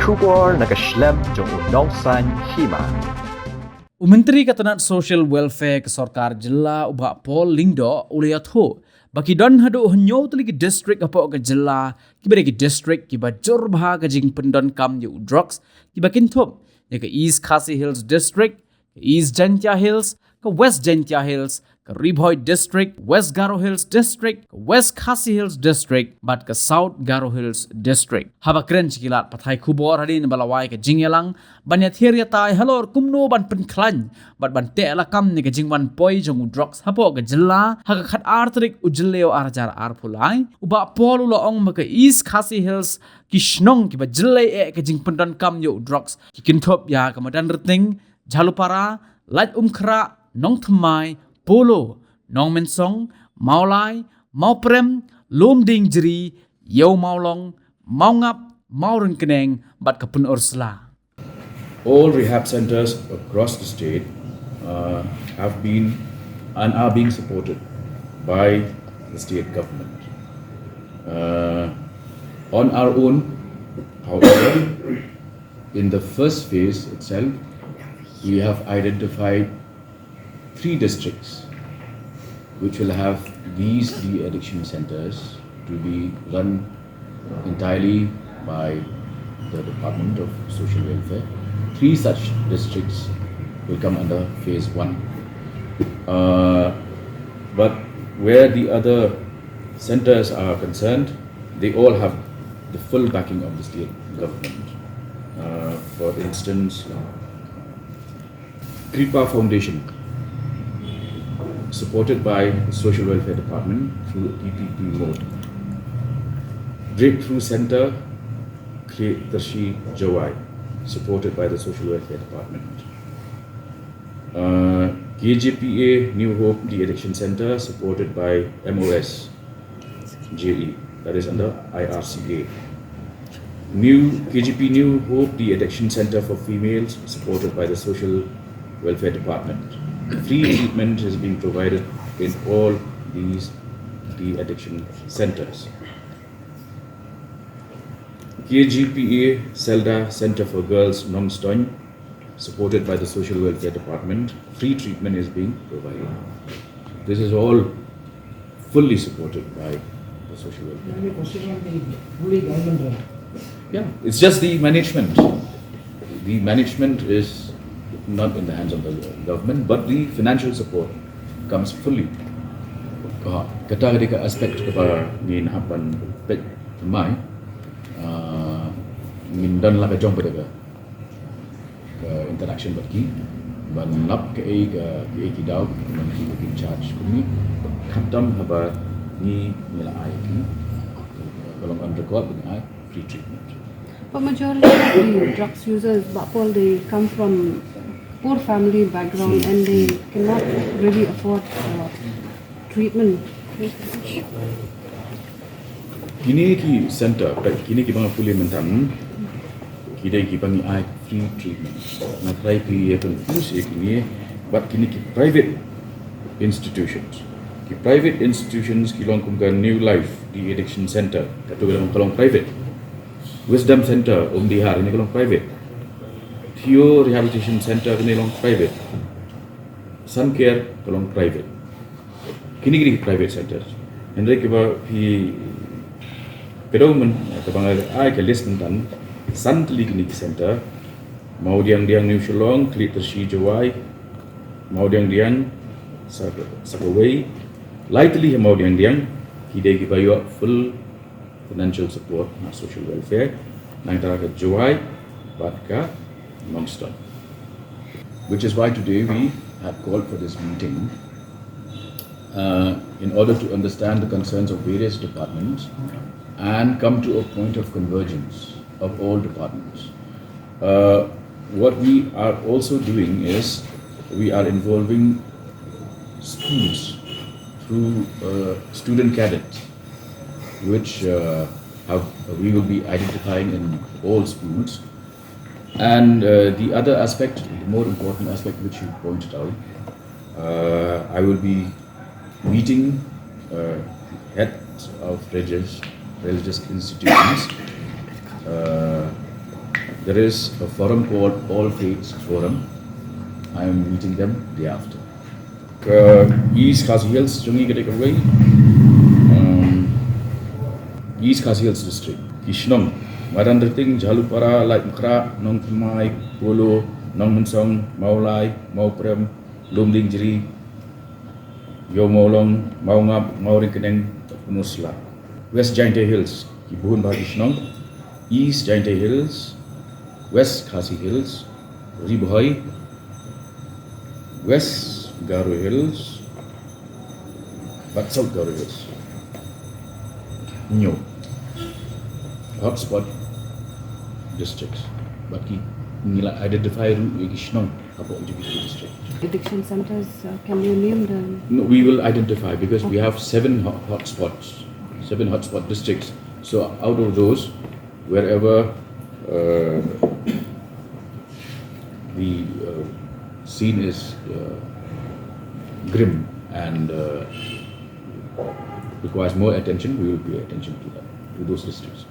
Kubor nakaslem jong unongsan Hima. Menteri Katanat Social Welfare ke Sarkar Jylla ubah Paul Lingdo uliat ho baki don hadu henyo teli ke distrik Hapoh ke Jylla kiba ke distrik kiba jurbha ke Jingpyndonkam yu Droks kiba kintup ya ke East Khasi Hills District, ke East Jantia Hills, ke West Jantia Hills, ke Ribhoi District, West Garo Hills District, ke West Khasi Hills District, bat ke South Garo Hills District. Haba keren cikilat pathai kubor hadin balawai ke Jingyelang, banyat hiria tai halor kumno ban penklan, bat ban te lakam ni ke Jingwan poi jong Droks Hapoh ke Jylla, haga khat artrik ujleo arjar arpulai, uba polu lo ong maka East Khasi Hills kishnong kiba Jylla ke Jingpyndonkam yu Droks, kikintop ya kemadan reting, Jalupara, Lait Umkra, Nong Thamai, Polo, Nong Mensong, Maulai, Mauprem, Lom Ding Jiri, Yau Maulong, Maungap, Mauren Keneng, Bat Kapun Ursula. All rehab centers across the state have been and are being supported by the state government. On our own, however, in the first phase itself, we have identified 3 districts which will have these de-addiction centers to be run entirely by the Department of Social Welfare. 3 such districts will come under phase 1. But where the other centers are concerned, they all have the full backing of the state government. For instance, Kiba Foundation, supported by the Social Welfare Department through PPP mode. Breakthrough Center, Tylli, Jawai, supported by the Social Welfare Department. KJPA New Hope De-Addiction Center, supported by MOS, JE, that is under IRCA. KGP New Hope De-Addiction Center for Females, supported by the Social Welfare Department. Free treatment is being provided in all these de-addiction centers. KGPA Selda Center for Girls Nomstoin, supported by the Social Welfare Department. Free treatment is being provided. This is all fully supported by the Social Welfare. Yeah, it's just the management. The management is not in the hands of the government, but the financial support comes fully. Kata ketika aspek kepada ngin hapan pet mai ngin dan la kajong pada ke interaction bagi ban lap ke kidau ban ki charge kuni khatam haba ni nila ai ki kalau on record dengan ai free treatment. But majority of the drugs users, Bapol, they come from poor family background and they cannot really afford treatment. Kini ki center, kini ki bang pulih mentan, kini ki bang ai free treatment. Na try ki ya confuse kini, but kini ki private institutions. Ki private institutions kilong kumkan New Life De-Addiction Center, katu kalong private. Wisdom Center, Dihar, ini kalong private. Theo Rehabilitation Center, ini kalong private. Sun Care, kalong private. Kini private centers. Hendrik kiba pi pedoman kabangal ai ke list mentan Sun Clinic Center, mau diang New Shillong, Tylli Jawai, mau diang Sakaway, lightly mau diang hidai kiba yo full financial support na social welfare nang tara ka Jawai Batka Nomston, which is why today we have called for this meeting in order to understand the concerns of various departments and come to a point of convergence of all departments. What we are also doing is we are involving schools through student cadets, which we will be identifying in all schools. And the other aspect, the more important aspect which you pointed out, I will be meeting heads of religious institutions there is a forum called All Faiths Forum. I am meeting them day after. East Khasi Hills, Jungi Gedekaway, East Khasi Hills District. Kishnong, Madan Riting, Jalupara, Light Mkra, Nong Kumai, Polo, Nong Munsong, Maulai, Mauprem, Lumding Jiri, Yo Maulong, Maungap, Maurikeneng, Nusla. West Jainte Hills, Kibuhun Kishnong, East Jainte Hills, West Khasi Hills, Ribohoi, West Garo Hills, but South Garo Hills. New hotspot districts. Baki nila identify Kishnong Hapoh district. Addiction centers, can you name them? No, we will identify because we have 7 hotspots, 7 hotspot districts. So out of those, wherever the scene is grim and requires more attention, we will pay attention to that, to those districts.